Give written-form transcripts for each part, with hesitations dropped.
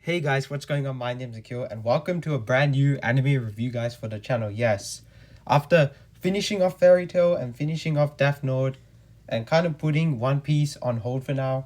Hey guys, what's going on? My name's Akil and welcome to a brand new anime review guys for the channel. Yes, after finishing off Fairy Tail and finishing off Death Note and kind of putting One Piece on hold for now,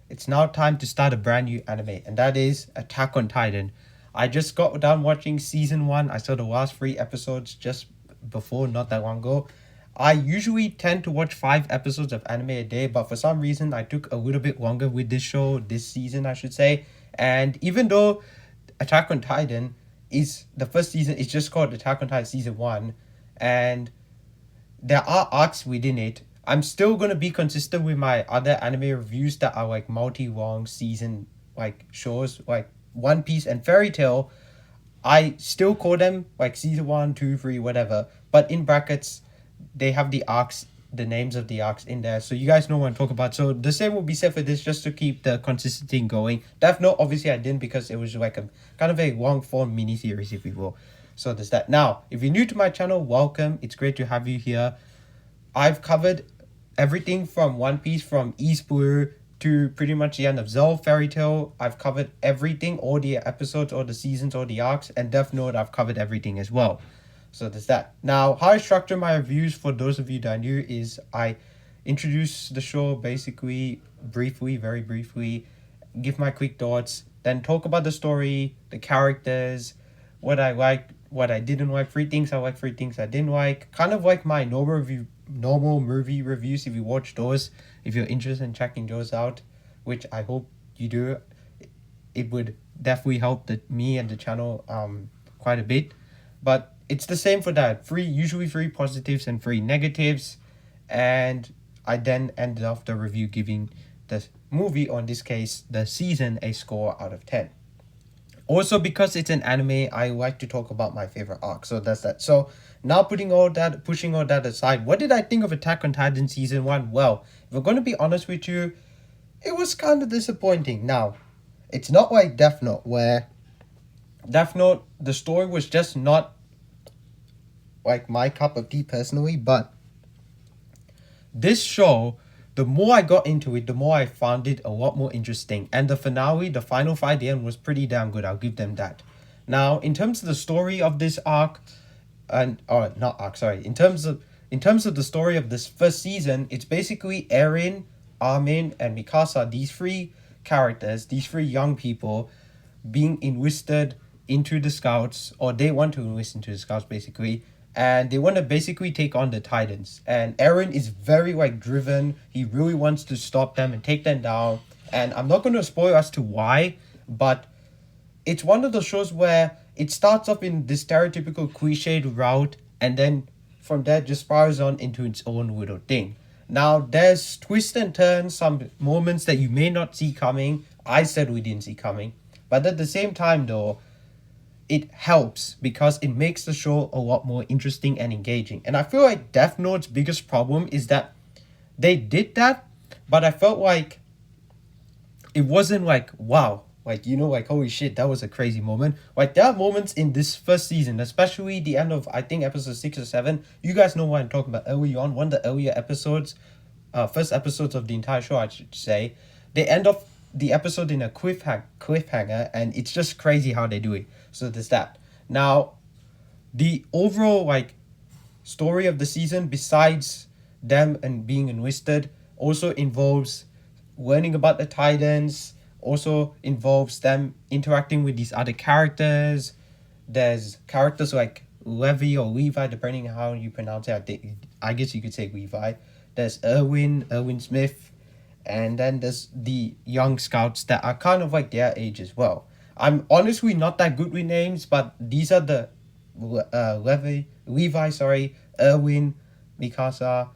it's now time to start a brand new anime, and that is Attack on Titan. I just got done watching season 1. I saw the last 3 episodes just before, not that long ago. I usually tend to watch 5 episodes of anime a day, but for some reason I took a little bit longer with this show, this season I should say. And even though Attack on Titan is the first season, it's just called Attack on Titan season 1, and there are arcs within it. I'm still gonna be consistent with my other anime reviews that are like multi-long season like shows like One Piece and Fairy Tail. I still call them like season one, two, three, whatever. But in brackets, they have the arcs, the names of the arcs in there, so you guys know what I'm talking about. So the same will be said for this, just to keep the consistency going. Death Note, obviously, I didn't because it was like a kind of a long form mini series, if you will. So there's that. Now, if you're new to my channel, welcome. It's great to have you here. I've covered everything from One Piece, from East Blue to pretty much the end of Zell Fairy Tail. I've covered everything, all the episodes, all the seasons, all the arcs, and Death Note, I've covered everything as well. So there's that. Now, how I structure my reviews for those of you that are new is I introduce the show basically briefly, very briefly, give my quick thoughts, then talk about the story, the characters, what I liked, what I didn't like, 3 things I liked, 3 things I didn't like. Kind of like my normal movie reviews. If you watch those, if you're interested in checking those out, which I hope you do, it would definitely help me and the channel quite a bit. But it's the same for that. Usually 3 positives and 3 negatives, and I then ended off the review giving the movie, or in this case the season, a score out of 10. Also, because it's an anime, I like to talk about my favorite arc. So that's that. So now pushing all that aside, what did I think of Attack on Titan season 1? Well, if we're going to be honest with you, it was kind of disappointing. Now, it's not like Death Note, where Death Note, the story was just not like my cup of tea personally, but this show, the more I got into it, the more I found it a lot more interesting. And the finale, the final fight at the end, was pretty damn good. I'll give them that. Now, in terms of the story of this arc, and or not arc, sorry, in terms of the story of this first season, it's basically Eren, Armin, and Mikasa. These 3 characters, these 3 young people, being enlisted into the scouts, or they want to enlist into the scouts basically, and they want to basically take on the Titans. And Eren is very like driven. He really wants to stop them and take them down. And I'm not going to spoil as to why, but it's one of those shows where it starts off in this stereotypical cliched route, and then from there just spirals on into its own little thing. Now, there's twists and turns, some moments that you may not see coming. I said we didn't see coming. But at the same time, though, it helps because it makes the show a lot more interesting and engaging. And I feel like Death Note's biggest problem is that they did that, but I felt like it wasn't like, wow, like, like, holy shit, that was a crazy moment. Like, there are moments in this first season, especially the end of, I think, episode 6 or 7. You guys know what I'm talking about early on. One of the earlier episodes, first episodes of the entire show, I should say, they end off the episode in a cliffhanger, and it's just crazy how they do it. So there's that. Now, the overall, like, story of the season, besides them and being enlisted, also involves learning about the Titans, also involves them interacting with these other characters. There's characters like Levi or Levi, depending on how you pronounce it. I guess you could say Levi. There's Erwin Smith, and then there's the young scouts that are kind of like their age as well. I'm honestly not that good with names, but these are the Levi, sorry, Erwin, Mikasa,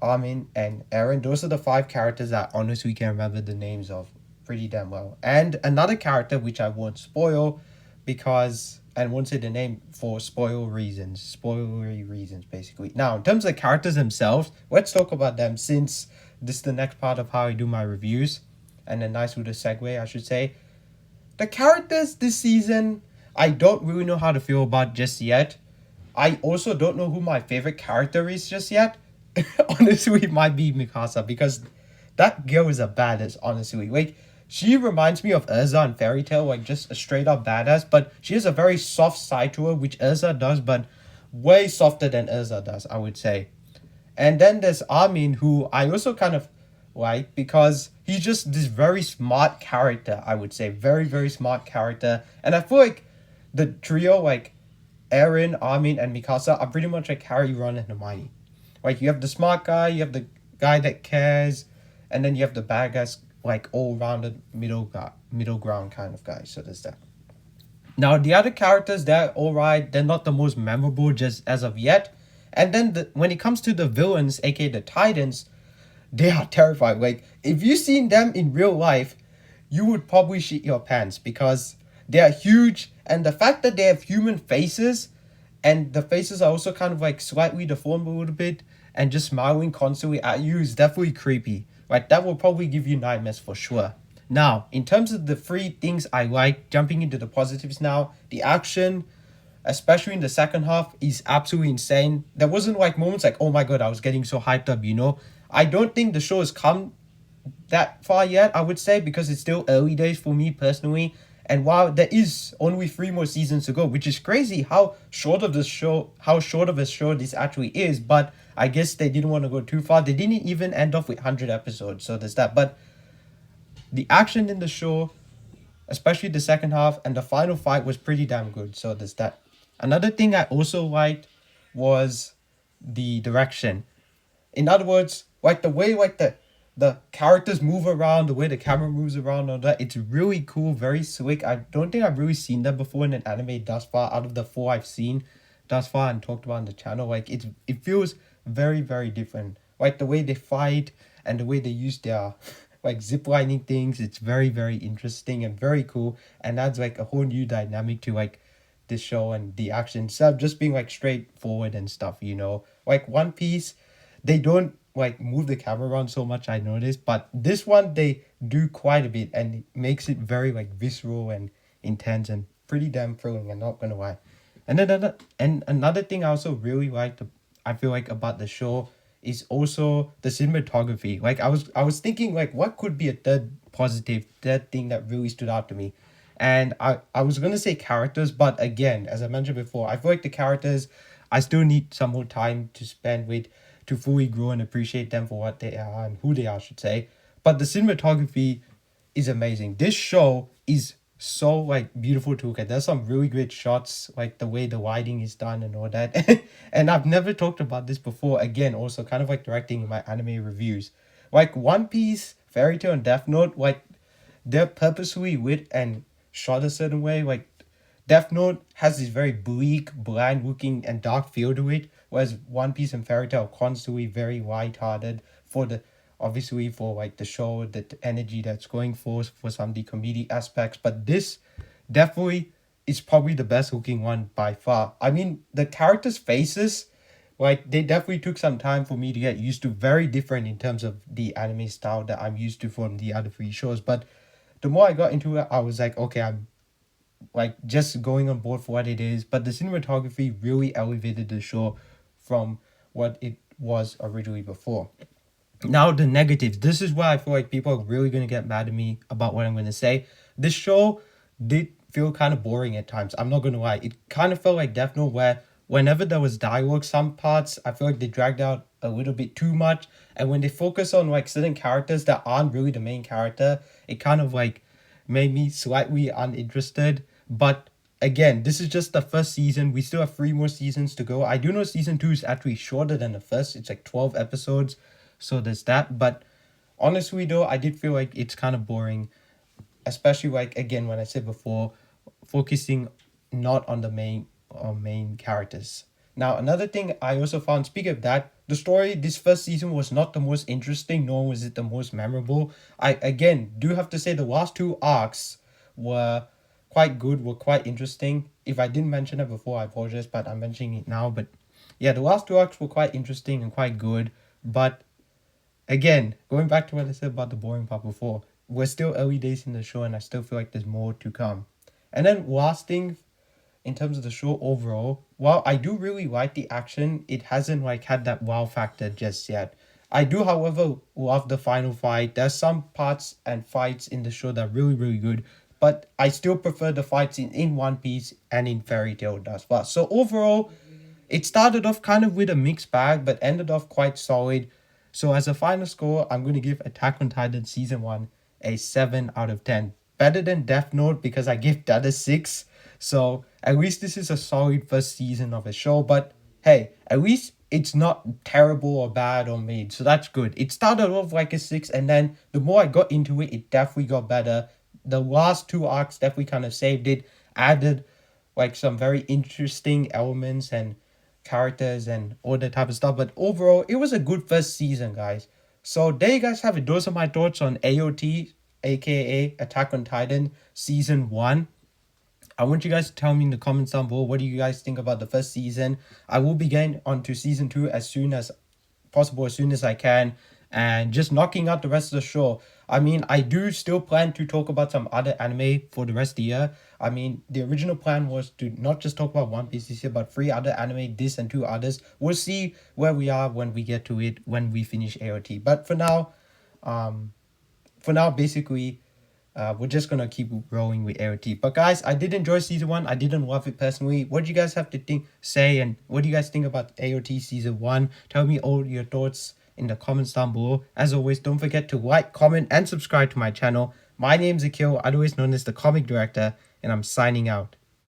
Armin, and Eren. Those are the 5 characters that honestly can remember the names of pretty damn well. And another character which I won't spoil because and won't say the name for spoilery reasons basically. Now, in terms of the characters themselves, let's talk about them, since this is the next part of how I do my reviews, and a nice little segue, I should say. The characters this season, I don't really know how to feel about just yet. I also don't know who my favorite character is just yet. Honestly, it might be Mikasa, because that girl is a badass, honestly. Like, she reminds me of Urza in Fairy Tail, like just a straight up badass, but she has a very soft side to her, which Urza does, but way softer than Urza does, I would say. And then there's Armin, who I also kind of like because he's just this very smart character, I would say. Very, very smart character. And I feel like the trio, like Eren, Armin, and Mikasa, are pretty much like Harry, Ron, and Hermione. Like you have the smart guy, you have the guy that cares, and then you have the bad guys, like all rounded middle ground kind of guy. So there's that. Now the other characters, they're alright. They're not the most memorable just as of yet. And then when it comes to the villains, aka the Titans, they are terrifying. Like if you seen them in real life, you would probably shit your pants because they are huge, and the fact that they have human faces, and the faces are also kind of like slightly deformed a little bit, and just smiling constantly at you is definitely creepy. Like that will probably give you nightmares for sure. Now, in terms of the three things I like, jumping into the positives now, the action, especially in the second half, is absolutely insane. There wasn't like moments like, oh my god, I was getting so hyped up, you know? I don't think the show has come that far yet, I would say, because it's still early days for me personally. And while there is only 3 more seasons to go, which is crazy how short of a show this actually is, but I guess they didn't want to go too far. They didn't even end off with 100 episodes, so there's that. But the action in the show, especially the second half and the final fight, was pretty damn good, so there's that. Another thing I also liked was the direction. In other words, like the way like the characters move around, the way the camera moves around, all that, it's really cool, very slick. I don't think I've really seen that before in an anime thus far, out of the 4 I've seen thus far and talked about on the channel. Like it feels very, very different. Like the way they fight and the way they use their like ziplining things, it's very, very interesting and very cool, and adds like a whole new dynamic to like this show and the action instead of just being like straightforward and stuff, you know. Like One Piece, they don't like move the camera around so much, I noticed, but this one they do quite a bit, and it makes it very like visceral and intense and pretty damn thrilling, I'm not gonna lie. And another thing I also really liked, I feel like, about the show is also the cinematography. Like I was thinking like what could be a third thing that really stood out to me. And I was gonna say characters, but again, as I mentioned before, I feel like the characters, I still need some more time to spend with to fully grow and appreciate them for what they are and who they are, I should say. But the cinematography is amazing. This show is so like beautiful to look at. There's some really great shots, like the way the lighting is done and all that. And I've never talked about this before. Again, also kind of like directing in my anime reviews. Like One Piece, Fairy Tail, and Death Note, like they're purposely lit and shot a certain way. Like Death Note has this very bleak, bland looking and dark feel to it, whereas One Piece and Fairy Tail are constantly very light-hearted for the obviously for like the show, the energy that's going for some of the comedic aspects. But this definitely is probably the best looking one by far. I mean, the characters' faces, like they definitely took some time for me to get used to. Very different in terms of the anime style that I'm used to from the other 3 shows. But the more I got into it, I was like, okay, I'm like just going on board for what it is. But the cinematography really elevated the show from what it was originally before. Now the negatives. This is why I feel like people are really gonna get mad at me about what I'm gonna say. This show did feel kind of boring at times. I'm not gonna lie. It kind of felt like Death Note, where whenever there was dialogue, some parts I feel like they dragged out a little bit too much. And when they focus on like certain characters that aren't really the main character, it kind of like made me slightly uninterested. But again, this is just the first season. We still have 3 more seasons to go. I do know season 2 is actually shorter than the first. It's like 12 episodes. So there's that. But honestly though, I did feel like it's kind of boring, especially like again when I said before, focusing not on the main characters. Now another thing I also found, speaking of that, the story this first season was not the most interesting, nor was it the most memorable. I again do have to say the last 2 arcs were quite good, were quite interesting. If I didn't mention it before, I apologize, but I'm mentioning it now. But yeah, the last 2 arcs were quite interesting and quite good. But again, going back to what I said about the boring part before, we're still early days in the show, and I still feel like there's more to come. And then last thing, in terms of the show overall, while I do really like the action, it hasn't like had that wow factor just yet. I do, however, love the final fight. There's some parts and fights in the show that are really, really good, but I still prefer the fights in One Piece and in Fairy Tail thus far. So overall, it started off kind of with a mixed bag, but ended off quite solid. So as a final score, I'm going to give Attack on Titan Season 1 a 7 out of 10. Better than Death Note because I give that a 6. So at least this is a solid first season of a show. But hey, at least it's not terrible or bad or made. So that's good. It started off like a 6, and then the more I got into it, it definitely got better. The last two arcs definitely kind of saved it, added like some very interesting elements and characters and all that type of stuff. But overall, it was a good first season, guys. So there you guys have it. Those are my thoughts on AOT, aka Attack on Titan Season 1. I want you guys to tell me in the comments down below, what do you guys think about the first season. I will be getting onto Season 2 as soon as possible, as soon as I can, and just knocking out the rest of the show. I mean, I do still plan to talk about some other anime for the rest of the year. I mean, the original plan was to not just talk about One Piece this year, but 3 other anime, this and 2 others. We'll see where we are when we get to it, when we finish AOT. But for now, basically, we're just gonna keep rolling with AOT. But guys, I did enjoy Season 1. I didn't love it personally. What do you guys have to say, and what do you guys think about AOT Season 1? Tell me all your thoughts in the comments down below. As always, don't forget to like, comment, and subscribe to my channel. My name's Akil, otherwise known as the Comic Director, and I'm signing out.